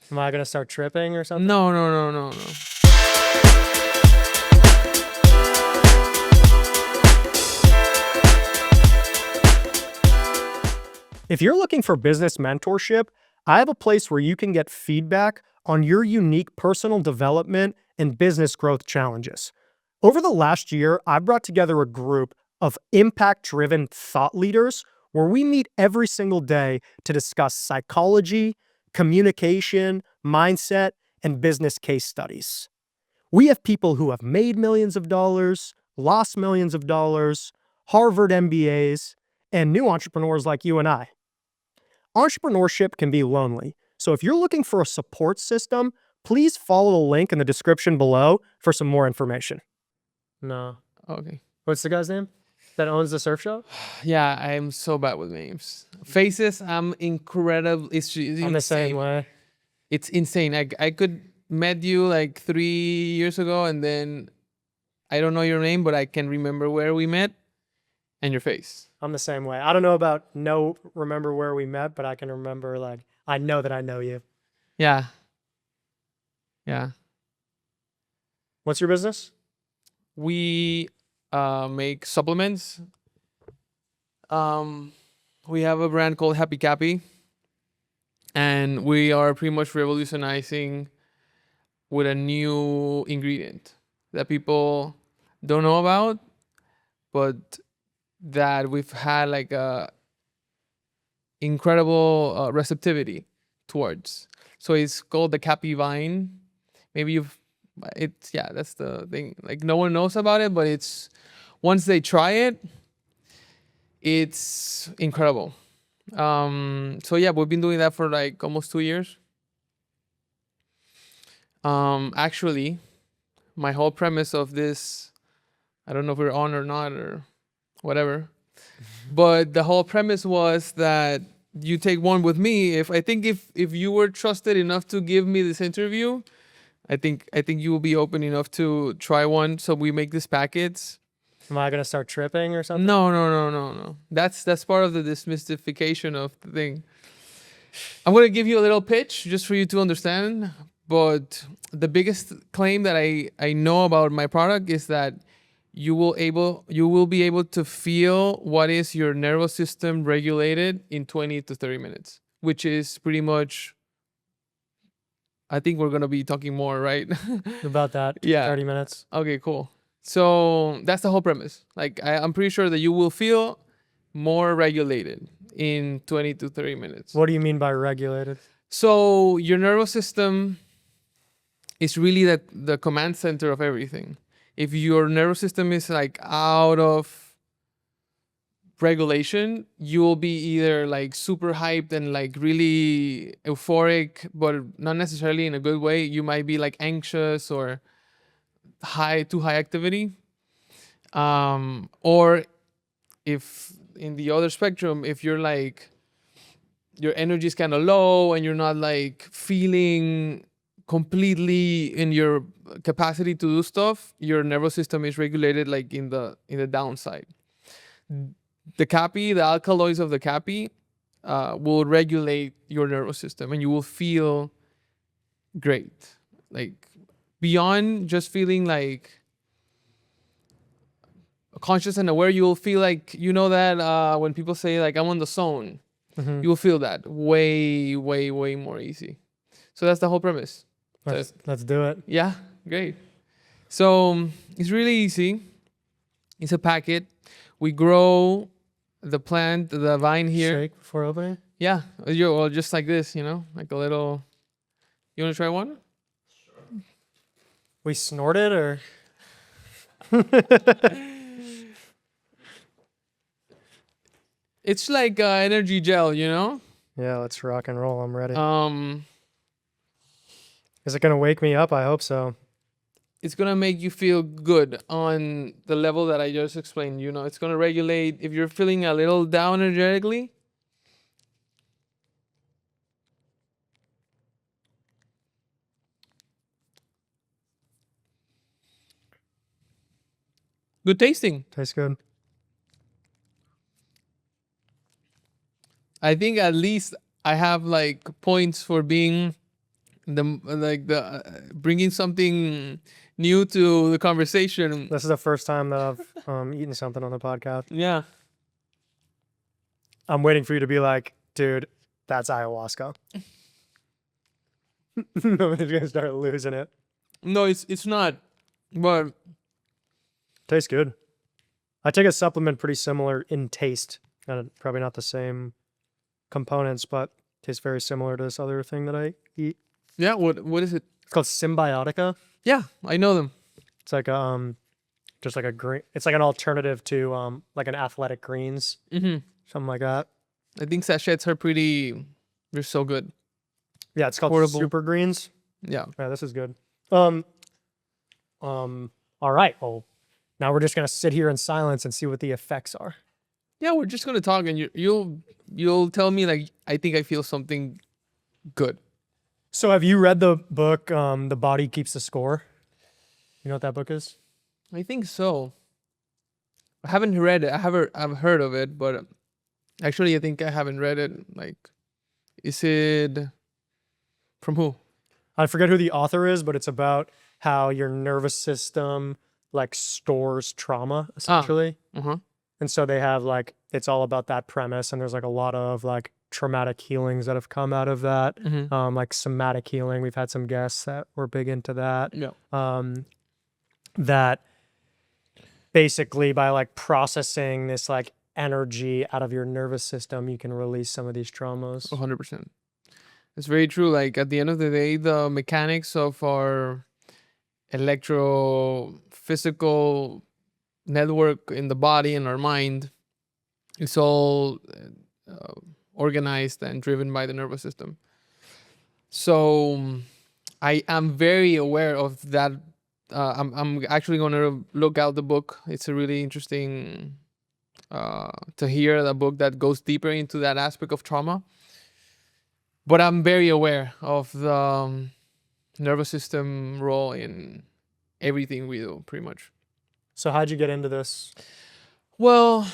Am I gonna start tripping or something? No, no, no, no, no. If you're looking for business mentorship, I have a place where you can get feedback on your unique personal development and business growth challenges. Over the last year, I've brought together a group of impact-driven thought leaders where we meet every single day to discuss psychology, communication, mindset, and business case studies. We have people who have made millions of dollars, lost millions of dollars, Harvard MBAs, and new entrepreneurs like you and I. Entrepreneurship can be lonely, so if you're looking for a support system, please follow the link in the description below for some more information. No. Okay. What's the guy's name that owns the surf shop? Yeah, I'm so bad with names. Faces, I'm incredible. It's I'm the same way. It's insane. I could met you like 3 years ago, and then I don't know your name, but I can remember where we met and your face. I'm the same way. I don't know about remember where we met, but I can remember, like, I know that I know you. Yeah. Yeah. What's your business? We make supplements. We have a brand called Happy Caapi, and we are pretty much revolutionizing with a new ingredient that people don't know about, but that we've had like a incredible receptivity towards. So it's called the Caapi vine. Maybe that's the thing. Like, no one knows about it, but it's, once they try it, it's incredible. So yeah, we've been doing that for like almost 2 years. Actually, my whole premise of this, I don't know if we're on or not or whatever, but the whole premise was that you take one with me. If you were trusted enough to give me this interview, I think you will be open enough to try one. So we make these packets. Am I gonna start tripping or something? No, no, no, no, no. That's part of the demystification of the thing. I'm gonna give you a little pitch just for you to understand. But the biggest claim that I know about my product is that you will be able to feel what is your nervous system regulated in 20 to 30 minutes, which is pretty much, I think we're gonna be talking more, right? About that. Yeah. 30 minutes. Okay, cool. So that's the whole premise. Like, I'm pretty sure that you will feel more regulated in 20 to 30 minutes. What do you mean by regulated? So your nervous system is really the command center of everything. If your nervous system is like out of regulation, you will be either like super hyped and like really euphoric, but not necessarily in a good way. You might be like anxious or too high activity. Or if in the other spectrum, if you're like, your energy is kind of low and you're not like feeling completely in your capacity to do stuff, your nervous system is regulated like in the downside. The Caapi, the alkaloids of the Caapi, will regulate your nervous system, and you will feel great. Like, beyond just feeling like conscious and aware, you will feel like, that when people say like, I'm on the zone, you will feel that way, way, way more easy. So that's the whole premise. Let's do it. Yeah, great. So it's really easy. It's a packet. We grow the plant, the vine here. Shake before opening? Yeah, well, just like this, like a little. You want to try one? Sure. We snort it or? It's like energy gel, Yeah, let's rock and roll. I'm ready. Is it gonna wake me up? I hope so. It's gonna make you feel good on the level that I just explained. It's gonna regulate if you're feeling a little down energetically. Good tasting. Tastes good. I think at least I have like points for being the bringing something new to the conversation. This is the first time that I've eaten something on the podcast. Yeah. I'm waiting for you to be like, dude, that's ayahuasca. Nobody's gonna start losing it. No, it's not. But Tastes good. I take a supplement pretty similar in taste. Probably not the same components, but tastes very similar to this other thing that I eat. yeah, what is it? It's called Symbiotica. Yeah, I know them. It's like just like a green. It's like an alternative to like an athletic greens, Mm-hmm. something like that. I think sachets are pretty. They're so good. Yeah, it's called Portable. Super Greens. Yeah. Yeah, this is good. All right. Well, now we're just gonna sit here in silence and see what the effects are. Yeah, we're just gonna talk, and you'll tell me like I think I feel something good. So, have you read the book "The Body Keeps the Score"? You know what that book is? I think so. I haven't read it. I've heard of it, but actually, I think I haven't read it. Like, is it from who? I forget who the author is, but it's about how your nervous system like stores trauma essentially. Uh-huh. And so they have like it's all about that premise, and there's like a lot of like traumatic healings that have come out of that. Mm-hmm. Like somatic healing. We've had some guests that were big into that. Yeah. That basically by like processing this like energy out of your nervous system, you can release some of these traumas. 100%. It's very true. Like at the end of the day, the mechanics of our electrophysical network in the body and our mind is all organized and driven by the nervous system. So I am very aware of that. I'm actually going to look out the book. It's a really interesting to hear the book that goes deeper into that aspect of trauma. But I'm very aware of the nervous system role in everything we do, pretty much. So how'd you get into this? Well,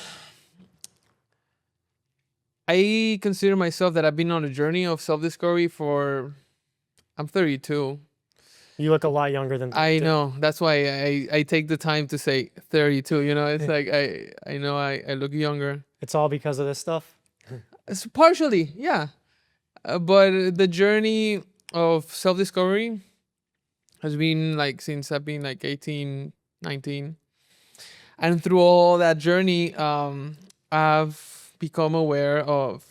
I consider myself that I've been on a journey of self-discovery I'm 32. You look a lot younger than I know. That's why I take the time to say 32. You know, it's like I know I look younger. It's all because of this stuff? It's partially, yeah. But the journey of self-discovery has been like since I've been like 18, 19. And through all that journey, I've become aware of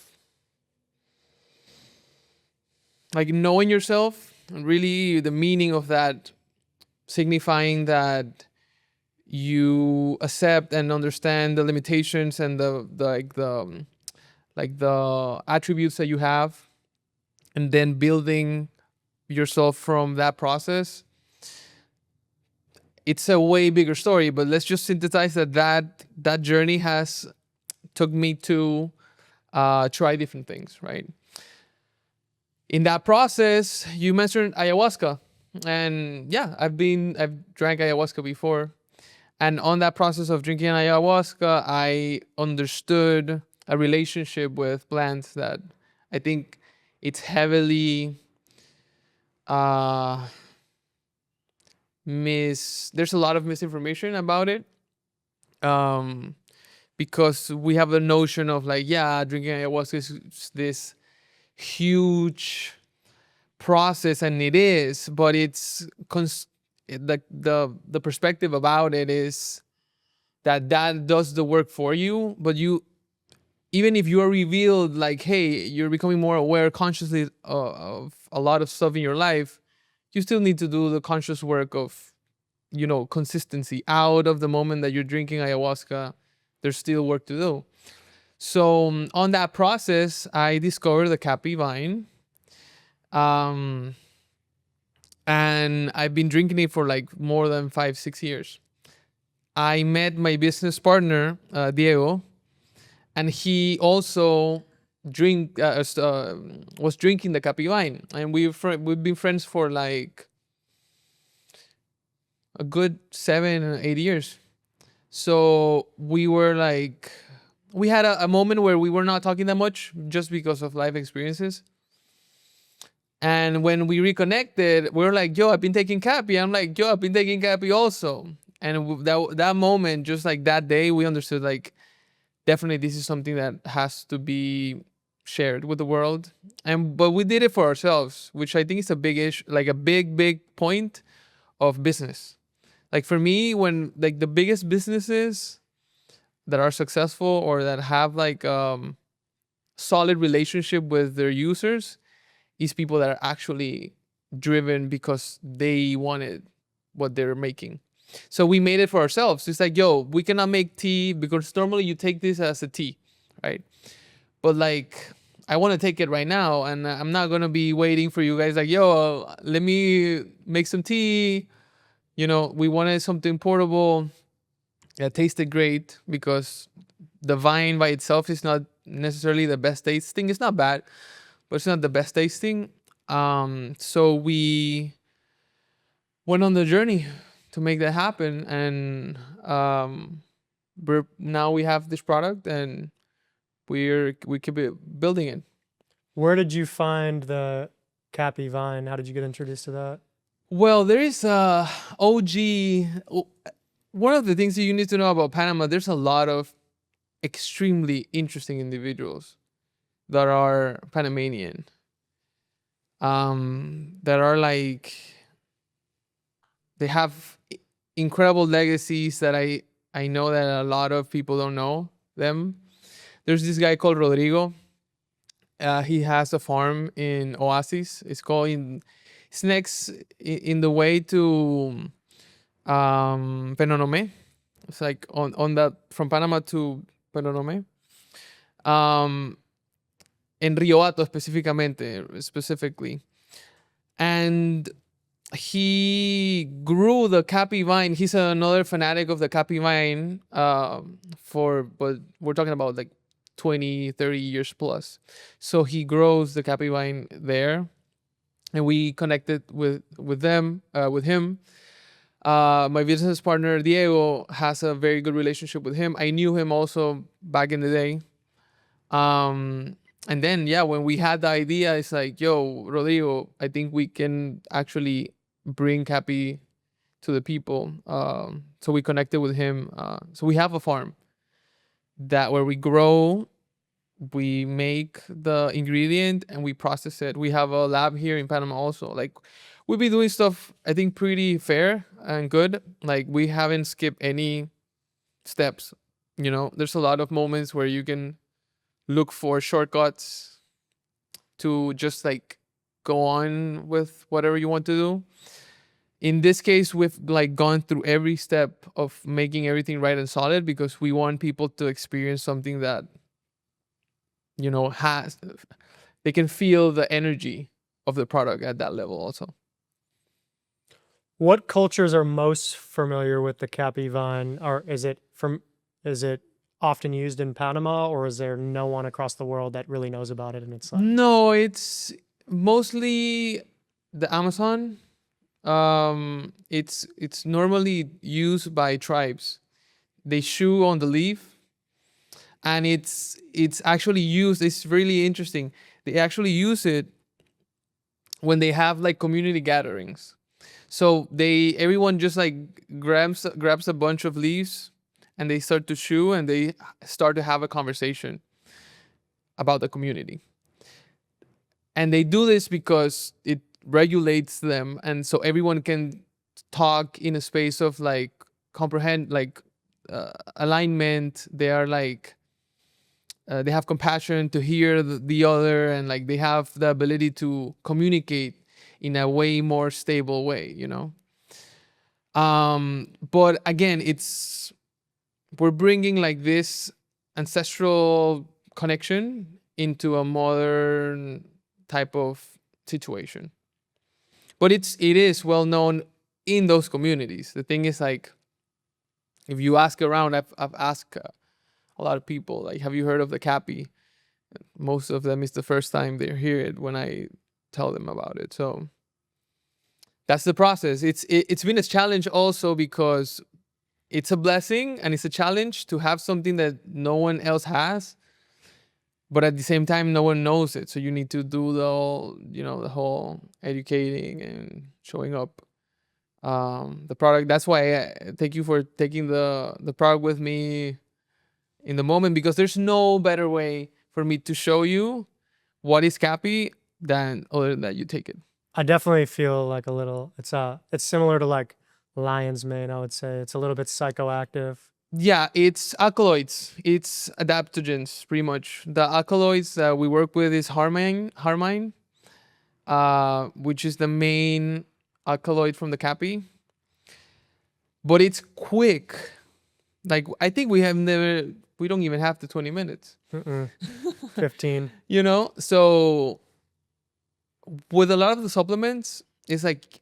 like knowing yourself, and really the meaning of that, signifying that you accept and understand the limitations and the attributes that you have, and then building yourself from that process. It's a way bigger story, but let's just synthesize that journey has took me to try different things, right? In that process, you mentioned ayahuasca, and yeah, I've drank ayahuasca before, and on that process of drinking ayahuasca, I understood a relationship with plants that I think it's heavily there's a lot of misinformation about it, because we have a notion of like, yeah, drinking ayahuasca is this huge process, and it is, but it's the perspective about it is that does the work for you, but you, even if you are revealed like, hey, you're becoming more aware consciously of a lot of stuff in your life, you still need to do the conscious work of, consistency. Out of the moment that you're drinking ayahuasca, there's still work to do. So on that process, I discovered the Caapi vine. And I've been drinking it for like more than 5-6 years. I met my business partner, Diego, and he also was drinking the Caapi vine, and we've been friends for like a good 7-8 years. So we were like, we had a moment where we were not talking that much just because of life experiences, And when we reconnected, we were like, yo, I've been taking Caapi. I'm like, yo, I've been taking Caapi also. And that moment, just like that day, we understood like definitely this is something that has to be shared with the world. And but we did it for ourselves, which I think is a big issue, like a big point of business. Like for me, when like the biggest businesses that are successful or that have like solid relationship with their users is people that are actually driven because they wanted what they're making. So we made it for ourselves. It's like, yo, we cannot make tea because normally you take this as a tea, right? But like, I want to take it right now, and I'm not gonna be waiting for you guys. Like, yo, let me make some tea. You know, we wanted something portable that tasted great because the vine by itself is not necessarily the best tasting. It's not bad, but it's not the best tasting. So we went on the journey to make that happen, and now we have this product, and we keep building it. Where did you find the Caapi vine? How did you get introduced to that? Well, there is a OG. One of the things that you need to know about Panama, there's a lot of extremely interesting individuals that are Panamanian. That are like they have incredible legacies that I know that a lot of people don't know them. There's this guy called Rodrigo. He has a farm in Oasis. It's next in the way to Penonome. It's like on that from Panama to Penonome. En Rio Hato specifically. And he grew the Caapi vine. He's another fanatic of the Caapi vine but we're talking about like 20, 30 years plus. So he grows the Caapi vine there. And we connected with him. My business partner, Diego, has a very good relationship with him. I knew him also back in the day. And then, yeah, when we had the idea, it's like, yo, Rodrigo, I think we can actually bring Caapi to the people. So we connected with him. So we have a farm where we grow, we make the ingredient, and we process it. We have a lab here in Panama also. Like, we've been doing stuff, I think, pretty fair and good. Like, we haven't skipped any steps. You know, there's a lot of moments where you can look for shortcuts to just like go on with whatever you want to do. In this case, we've like gone through every step of making everything right and solid because we want people to experience something that, you know, they can feel the energy of the product at that level also. What cultures are most familiar with the Caapi vine? Or is it often used in Panama, or is there no one across the world that really knows about it and it's like No, it's mostly the Amazon. It's normally used by tribes. They chew on the leaf, and it's actually used. It's really interesting. They actually use it when they have like community gatherings. So everyone just like grabs a bunch of leaves, and they start to chew, and they start to have a conversation about the community. And they do this because it regulates them, and so everyone can talk in a space of like comprehend, like alignment. They are like they have compassion to hear the other, and like they have the ability to communicate in a way more stable way, you know. But again, we're bringing like this ancestral connection into a modern type of situation. But it is well known in those communities. The thing is, like, if you ask around, I've asked a lot of people, like, have you heard of the Caapi? Most of them is the first time they hear it when I tell them about it. So that's the process. It's been a challenge also because it's a blessing and it's a challenge to have something that no one else has. but at the same time, no one knows it. So you need to do the whole educating and showing up the product. That's why thank you for taking the product with me in the moment, because there's no better way for me to show you what is Caapi than other than that you take it. I definitely feel like a little, it's similar to like lion's mane, I would say. It's a little bit psychoactive. Yeah, it's alkaloids. It's adaptogens, pretty much. The alkaloids that we work with is harmine, which is the main alkaloid from the Caapi. But it's quick. Like, I think we don't even have the 20 minutes. 15. So with a lot of the supplements, it's like,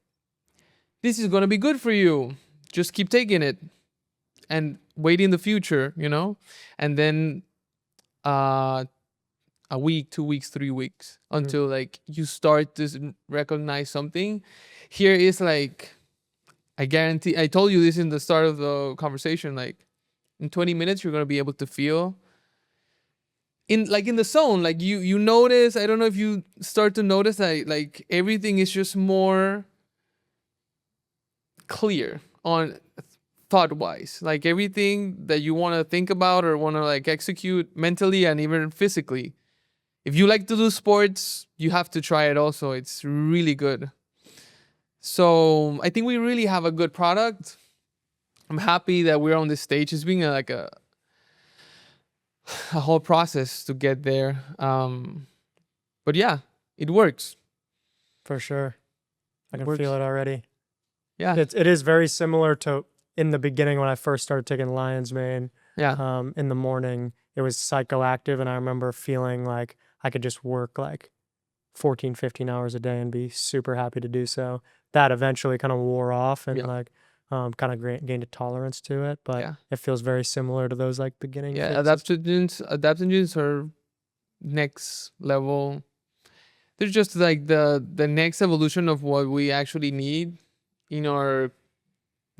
this is going to be good for you. Just keep taking it and wait in the future, and then a week, 2 weeks, 3 weeks until like you start to recognize something. Here is like, I guarantee, I told you this in the start of the conversation, like in 20 minutes, you're going to be able to feel in the zone. Like you notice, I don't know if you start to notice that like everything is just more clear on thought wise, like everything that you want to think about or want to like execute mentally and even physically. If you like to do sports, you have to try it also. It's really good. So I think we really have a good product. I'm happy that we're on this stage. It's been like a whole process to get there. But yeah, it works. For sure. I can Works. feel it already. Yeah. It is very similar to in the beginning when I first started taking lion's mane. Yeah. In the morning, it was psychoactive, and I remember feeling like I could just work like 14, 15 hours a day and be super happy to do so. That eventually kind of wore off and kind of gained a tolerance to it, but it feels very similar to those like beginning. Yeah, adaptogens are next level. They're just like the next evolution of what we actually need in our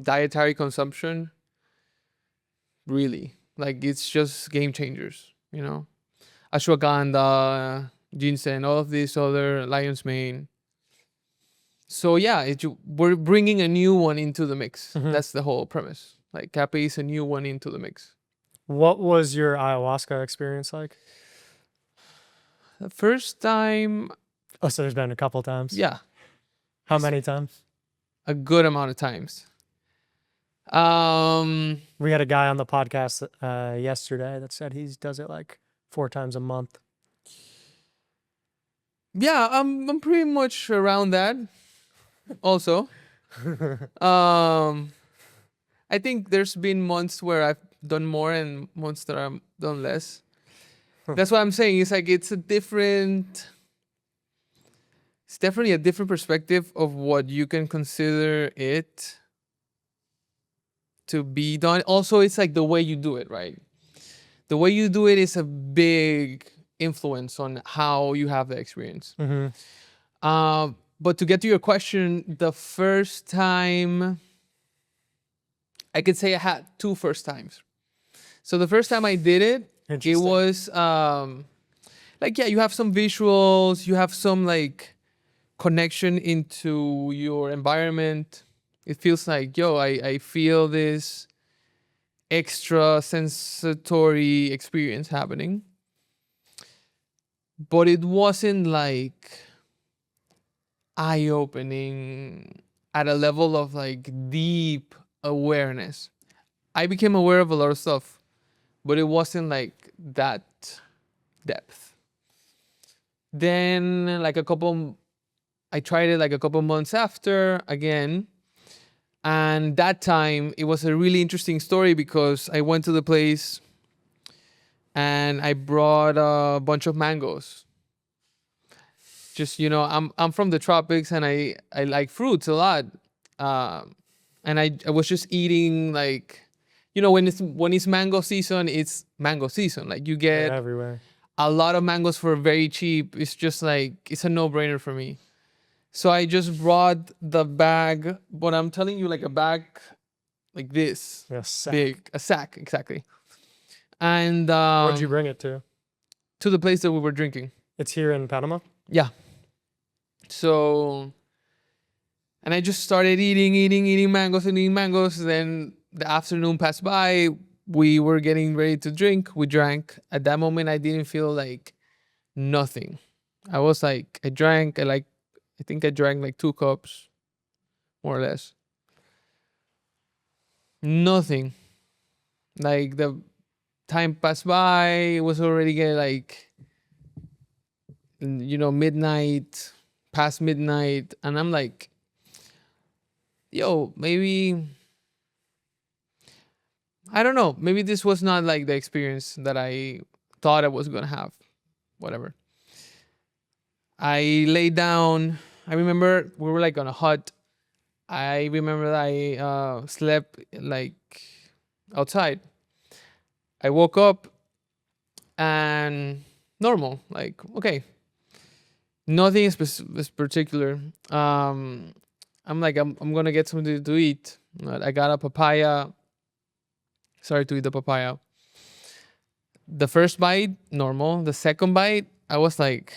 dietary consumption. Really, like it's just game changers. Ashwagandha, ginseng, all of these other lion's mane. So yeah, we're bringing a new one into the mix. That's the whole premise. Like Caapi is a new one into the mix. What was your ayahuasca experience like? The first time. Oh, so there's been a couple times. Yeah. How many times? A good amount of times. We had a guy on the podcast yesterday that said he does it like 4 times a month. Yeah, I'm pretty much around that. Also, I think there's been months where I've done more and months that I've done less. That's what I'm saying. It's like it's definitely a different perspective of what you can consider it to be done. Also, it's like the way you do it, right? The way you do it is a big influence on how you have the experience. But to get to your question, the first time, I could say I had 2 first times. So the first time I did it, it was like, yeah, you have some visuals, you have some like connection into your environment. It feels like, I feel this extra sensory experience happening. But it wasn't like eye-opening at a level of like deep awareness. I became aware of a lot of stuff, but it wasn't like that depth. Then I tried it like a couple months after again. And that time it was a really interesting story because I went to the place and I brought a bunch of mangoes. Just, I'm from the tropics and I like fruits a lot. And I was just eating like, when it's mango season, it's mango season. Like you get everywhere. A lot of mangoes for very cheap. It's just like, it's a no-brainer for me. So I just brought the bag, but I'm telling you, like a bag like this. A sack. Big. A sack, exactly. And where'd you bring it to? to the place that we were drinking. It's here in Panama? Yeah. So, and I just started eating mangoes and eating mangoes. Then the afternoon passed by. We were getting ready to drink. We drank. At that moment, I didn't feel like nothing. I was like, I think I drank like 2 cups, more or less. Nothing. Like the time passed by. It was already getting like, midnight, past midnight. And I'm like, yo, maybe, I don't know. Maybe this was not like the experience that I thought I was going to have. Whatever. I lay down. I remember we were like on a hut. I remember that I slept like outside. I woke up and normal, like, okay. Nothing is particular. I'm like, I'm going to get something to eat. I got a papaya. Started to eat the papaya. The first bite, normal. The second bite, I was like,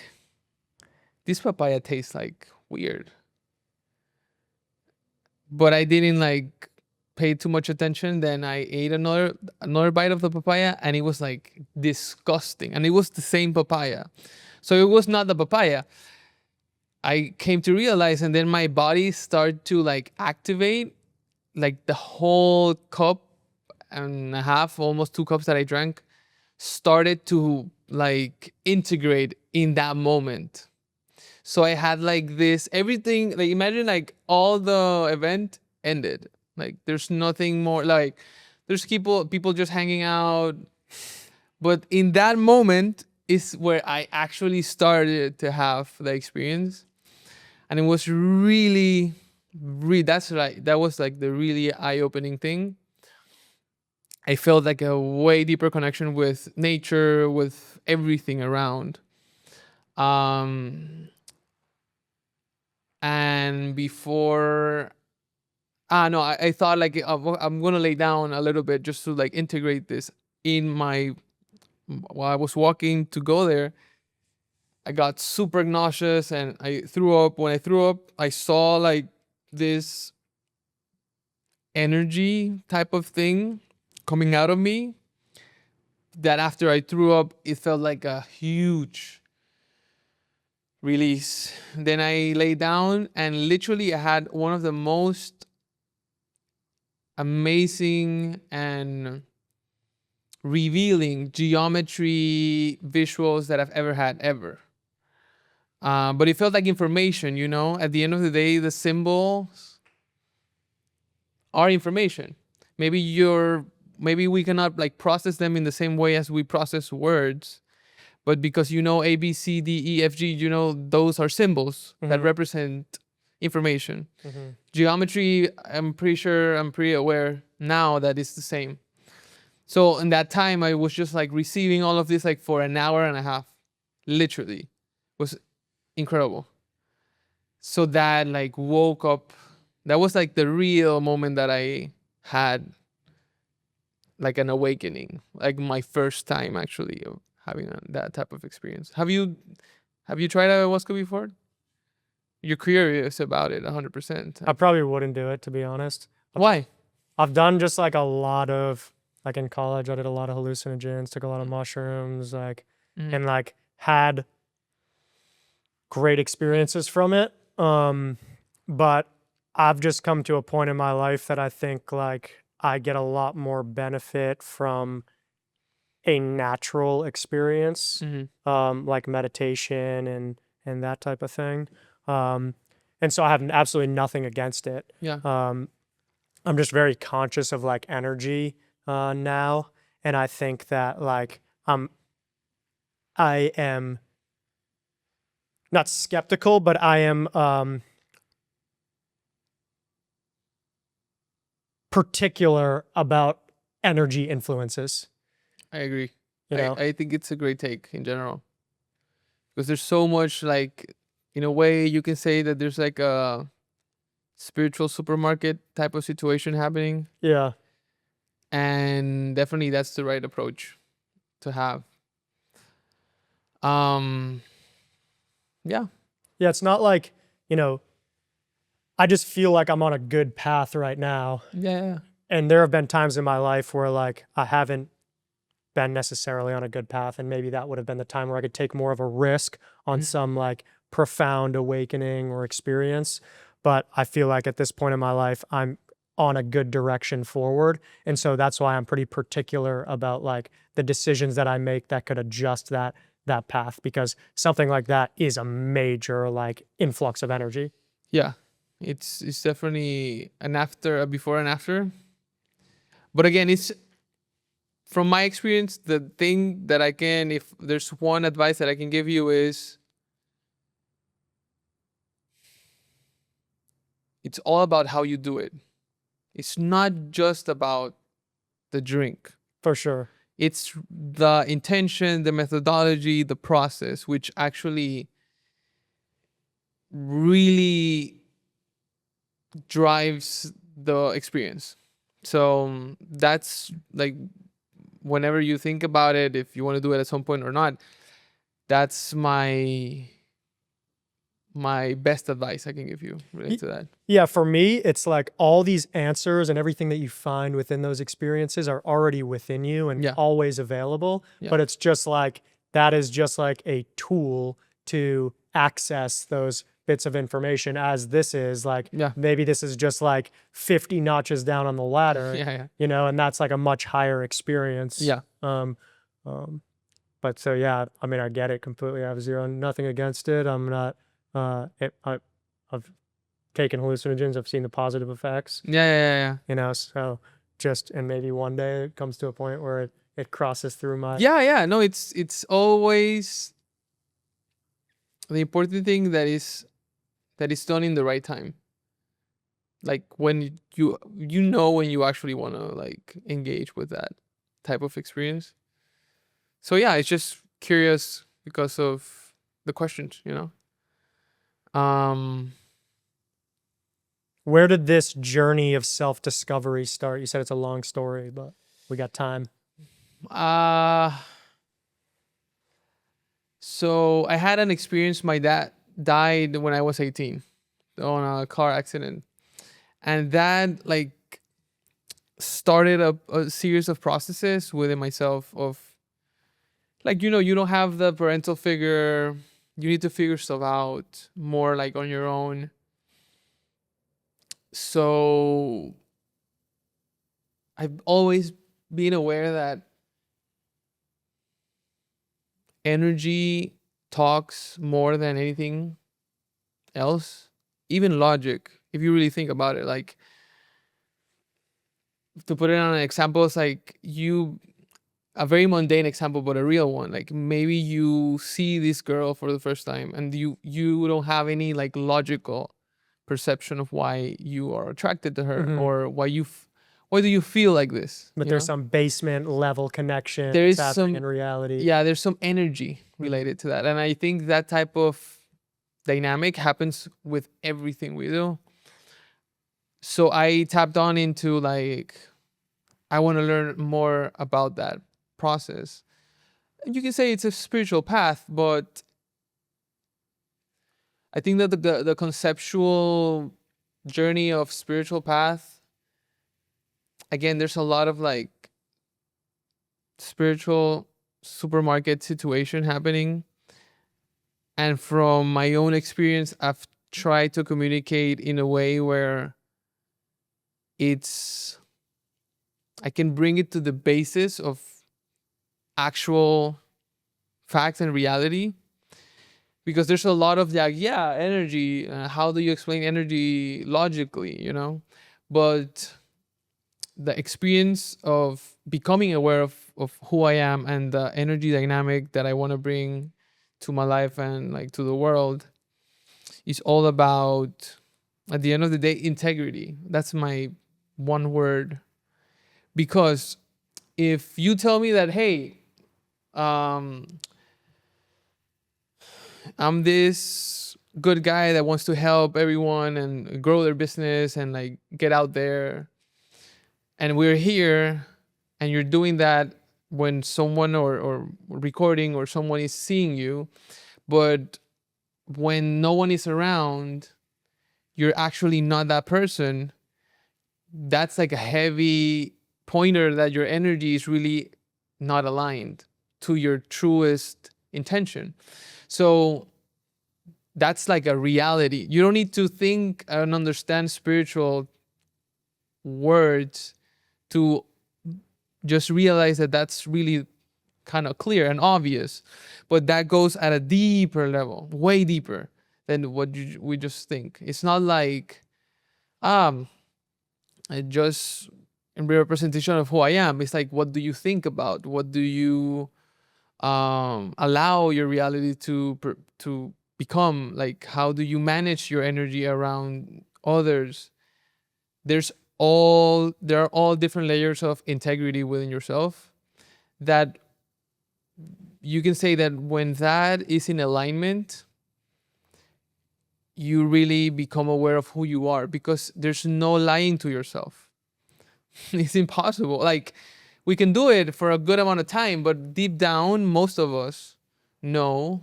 this papaya tastes like weird. But I didn't like pay too much attention. Then I ate another bite of the papaya, and it was like disgusting. And it was the same papaya. So it was not the papaya. I came to realize, and then my body started to like activate, like the whole cup and a half, almost 2 cups that I drank, started to like integrate in that moment. So I had like this everything, like imagine like all the event ended. Like there's nothing more, like there's people just hanging out. But in that moment is where I actually started to have the experience. And it was really that was like the really eye-opening thing. I felt like a way deeper connection with nature, with everything around. And before, no, I thought like I'm gonna lay down a little bit just to like integrate this in my. While I was walking to go there, I got super nauseous and I threw up. When I threw up, I saw like this energy type of thing coming out of me. That after I threw up, it felt like a huge release. Then I lay down and literally I had one of the most amazing and revealing geometry visuals that I've ever had, ever. But it felt like information, At the end of the day, the symbols are information. Maybe we cannot like process them in the same way as we process words, but because A, B, C, D, E, F, G, those are symbols that represent information. Geometry, I'm pretty aware now that it's the same. So in that time, I was just like receiving all of this like for an hour and a half, literally. It was incredible. So that like woke up, that was like the real moment that I had like an awakening, like my first time actually of having that type of experience. Have you tried ayahuasca before? You're curious about it 100%. I probably wouldn't do it, to be honest. Why? I've done just like a lot of, like in college, I did a lot of hallucinogens, took a lot of mushrooms, like, and like had great experiences from it. But I've just come to a point in my life that I think like I get a lot more benefit from a natural experience, like meditation and that type of thing. And so I have absolutely nothing against it. Yeah. I'm just very conscious of like energy now, and I think that like I am not skeptical, but I am particular about energy influences. I agree. You know? I think it's a great take in general, because there's so much like, in a way you can say that there's like a spiritual supermarket type of situation happening. Yeah. And definitely that's the right approach to have. Yeah. Yeah, it's not like, I just feel like I'm on a good path right now. Yeah. And there have been times in my life where like I haven't been necessarily on a good path, and maybe that would have been the time where I could take more of a risk on some like profound awakening or experience. But I feel like at this point in my life, I'm on a good direction forward. And so that's why I'm pretty particular about like the decisions that I make that could adjust that path, because something like that is a major like influx of energy. Yeah. It's definitely a before and after. But again, it's from my experience, the thing that if there's one advice that I can give you is it's all about how you do it. It's not just about the drink. For sure. It's the intention, the methodology, the process, which actually really drives the experience. So that's like, whenever you think about it, if you want to do it at some point or not, that's my best advice I can give you related to that. Yeah, for me, it's like all these answers and everything that you find within those experiences are already within you and Yeah. always available. Yeah. But it's just like that is just like a tool to access those bits of information, as this is like maybe this is just like 50 notches down on the ladder, and that's like a much higher experience. Yeah. But so yeah, I mean, I get it completely. I have nothing against it. I'm not I've taken hallucinogens. I've seen the positive effects. Yeah. So and maybe one day it comes to a point where it crosses through my. Yeah. No, it's always the important thing that is done in the right time. Like when when you actually want to like engage with that type of experience. So yeah, it's just curious because of the questions, Where did this journey of self-discovery start? You said it's a long story, but we got time. So I had an experience. My dad died when I was 18 on a car accident. And that like started a series of processes within myself of like, you don't have the parental figure. You need to figure stuff out more like on your own. So I've always been aware that energy talks more than anything else, even logic, if you really think about it. Like, to put it on an example, it's like a very mundane example, but a real one. Like maybe you see this girl for the first time and you don't have any like logical perception of why you are attracted to her, or why do you feel like this? But there's some basement level connection. There is happening in reality. Yeah, there's some energy related to that. And I think that type of dynamic happens with everything we do. So I tapped on into like, I want to learn more about that process. You can say it's a spiritual path, but I think that the conceptual journey of spiritual path, again, there's a lot of like spiritual supermarket situation happening. And from my own experience, I've tried to communicate in a way where I can bring it to the basis of actual facts and reality. Because there's a lot of like, energy. How do you explain energy logically, But the experience of becoming aware of who I am and the energy dynamic that I want to bring to my life and like to the world is all about, at the end of the day, integrity. That's my one word. Because if you tell me that, hey, I'm this good guy that wants to help everyone and grow their business and like get out there, and we're here and you're doing that when someone or recording or someone is seeing you, but when no one is around, you're actually not that person. That's like a heavy pointer that your energy is really not aligned to your truest intention. So that's like a reality. You don't need to think and understand spiritual words to just realize that that's really kind of clear and obvious. But that goes at a deeper level, way deeper than what we just think. It's not like, it just a representation of who I am. It's like, what do you think about? What do you allow your reality to become? Like, how do you manage your energy around others? There are all different layers of integrity within yourself that you can say that when that is in alignment, you really become aware of who you are, because there's no lying to yourself. It's impossible. Like, we can do it for a good amount of time, but deep down, most of us know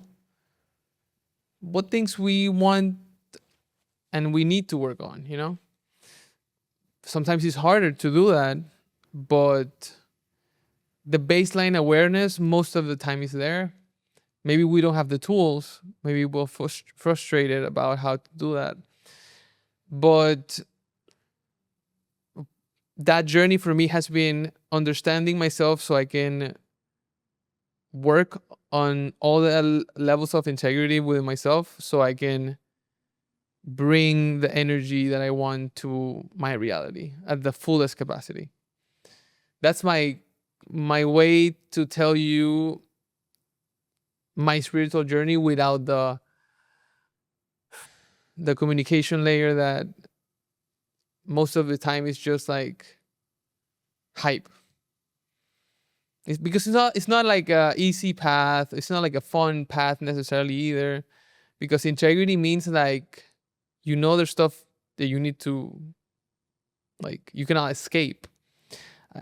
what things we want and we need to work on, you know? Sometimes it's harder to do that, but the baseline awareness most of the time is there. Maybe we don't have the tools. Maybe we're frustrated about how to do that. But that journey for me has been understanding myself so I can work on all the levels of integrity within myself, so I can bring the energy that I want to my reality at the fullest capacity. That's my way to tell you my spiritual journey without the communication layer that most of the time is just like hype. It's because it's not like a easy path. It's not like a fun path necessarily either. Because integrity means like, there's stuff that you need to, like, you cannot escape.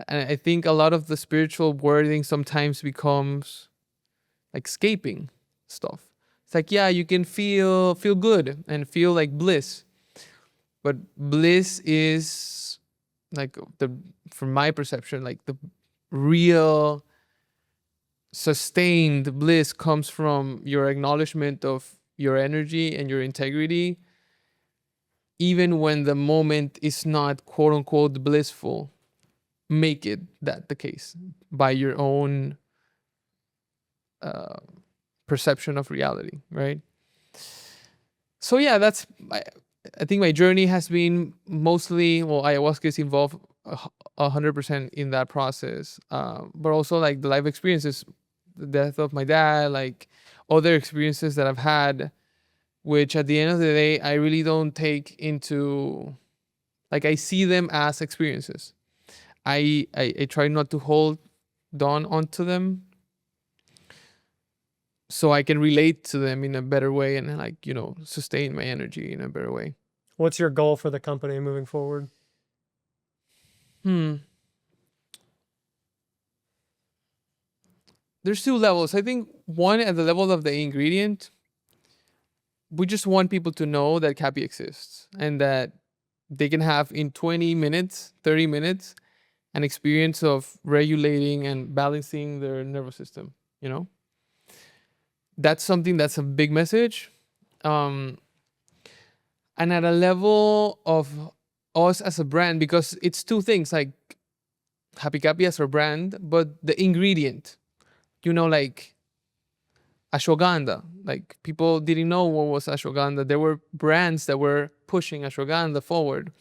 And I think a lot of the spiritual wording sometimes becomes like escaping stuff. It's like, yeah, you can feel good and feel like bliss. But bliss is like from my perception, like the real sustained bliss comes from your acknowledgement of your energy and your integrity, even when the moment is not quote unquote blissful. Make it that the case by your own perception of reality, right? So yeah, I think my journey has been mostly, well, ayahuasca is involved 100% in that process, but also like the life experiences, the death of my dad, like other experiences that I've had, which at the end of the day, I really don't take into, like, I see them as experiences. I try not to hold on onto them, so I can relate to them in a better way and, like, sustain my energy in a better way. What's your goal for the company moving forward? There's two levels. I think one, at the level of the ingredient, we just want people to know that Caapi exists and that they can have in 20 minutes, 30 minutes, an experience of regulating and balancing their nervous system, That's something that's a big message. And at a level of us as a brand, because it's two things, like Happy Caapi as our brand, but the ingredient, like ashwagandha. Like, people didn't know what was ashwagandha. There were brands that were pushing ashwagandha forward.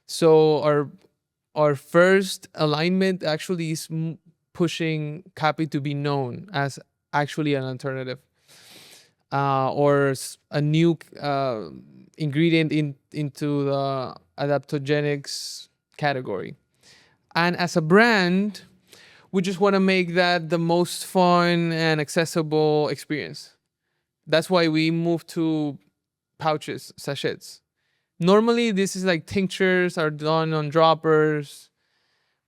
So our first alignment actually is pushing Caapi to be known as actually an alternative, or a new ingredient into the adaptogenics category. And as a brand, we just want to make that the most fun and accessible experience. That's why we moved to pouches, sachets. Normally, this is like tinctures are done on droppers,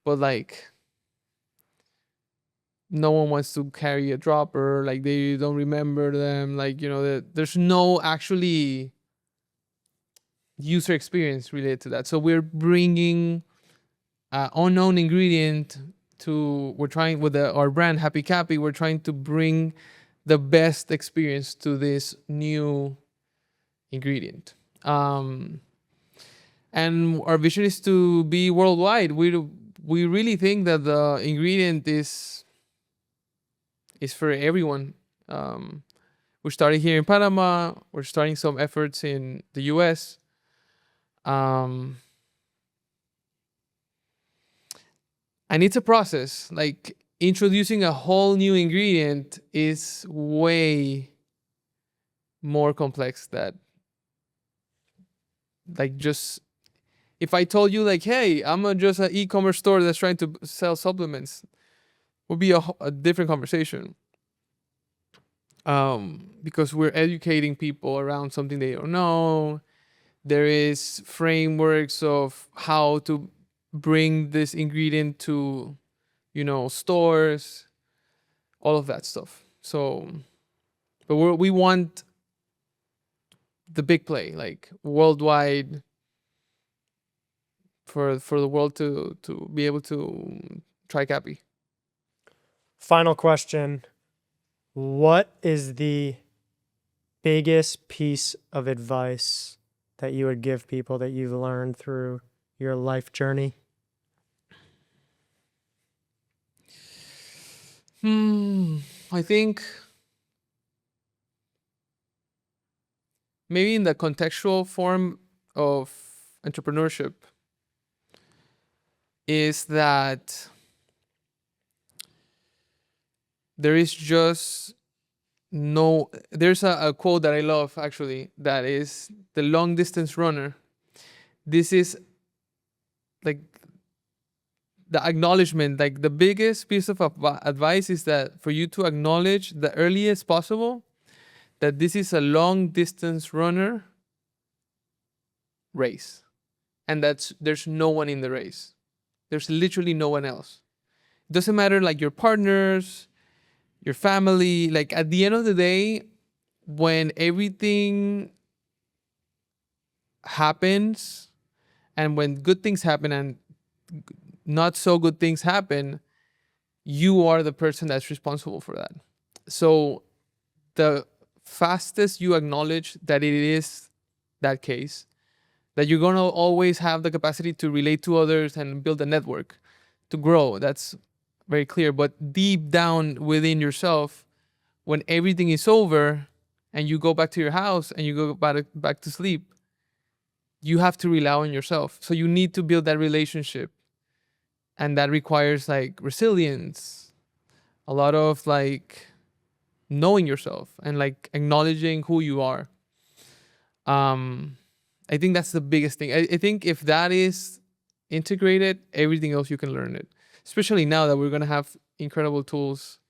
but like no one wants to carry a dropper, like they don't remember them, like, there's no actually user experience related to that. So we're bringing unknown ingredient to, we're trying with our brand Happy Caapi, we're trying to bring the best experience to this new ingredient. And our vision is to be worldwide. We really think that the ingredient is for everyone. We started here in Panama. We're starting some efforts in the US. And it's a process. Like, introducing a whole new ingredient is way more complex than, like, just, if I told you, like, hey, just an e-commerce store that's trying to sell supplements, would be a different conversation. Because we're educating people around something they don't know. There is frameworks of how to bring this ingredient to, stores, all of that stuff. So, but we want the big play, like worldwide, for the world to be able to try Caapi. Final question. What is the biggest piece of advice that you would give people that you've learned through your life journey? I think maybe in the contextual form of entrepreneurship is that there is just there's a quote that I love, actually, that is the long distance runner. This is like the acknowledgement, like the biggest piece of advice is that for you to acknowledge the earliest possible that this is a long distance runner race, and there's no one in the race. There's literally no one else. It doesn't matter, like, your partners, your family, like, at the end of the day, when everything happens and when good things happen and not so good things happen, you are the person that's responsible for that. So the fastest you acknowledge that it is that case, that you're going to always have the capacity to relate to others and build a network to grow, that's very clear. But deep down within yourself, when everything is over and you go back to your house and you go back to sleep, you have to rely on yourself. So you need to build that relationship. And that requires, like, resilience, a lot of, like, knowing yourself and, like, acknowledging who you are. I think that's the biggest thing. I think if that is integrated, everything else you can learn it. Especially now that we're gonna have incredible tools,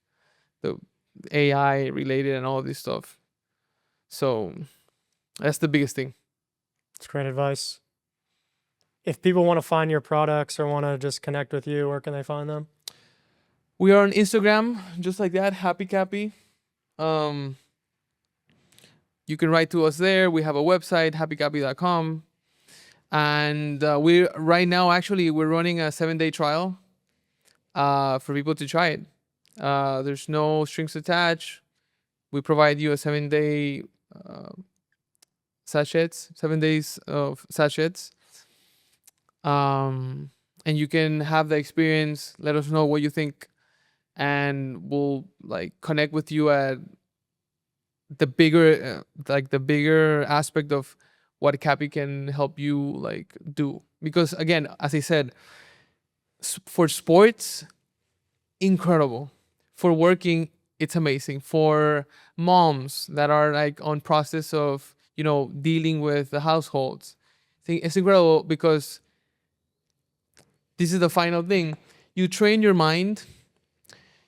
the AI related and all this stuff. So that's the biggest thing. It's great advice. If people want to find your products or want to just connect with you, where can they find them? We are on Instagram, just like that, Happy Caapi. You can write to us there. We have a website, happycaapi.com. And we're right now, actually, we're running a 7-day trial for people to try it. There's no strings attached. We provide you a 7-day sachets, 7 days of sachets. And you can have the experience. Let us know what you think, and we'll, like, connect with you at the bigger aspect of what Caapi can help you, like, do. Because again, as I said, for sports, incredible. For working, it's amazing. For moms that are, like, on process of, dealing with the households, I think it's incredible because this is the final thing. You train your mind,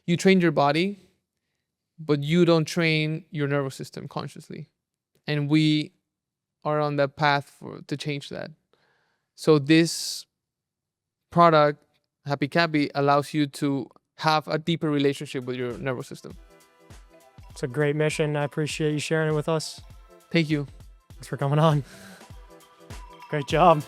you train your body, but you don't train your nervous system consciously. And we are on the path to change that. So this product, Happy Caapi, allows you to have a deeper relationship with your nervous system. It's a great mission. I appreciate you sharing it with us. Thank you. Thanks for coming on. Great job.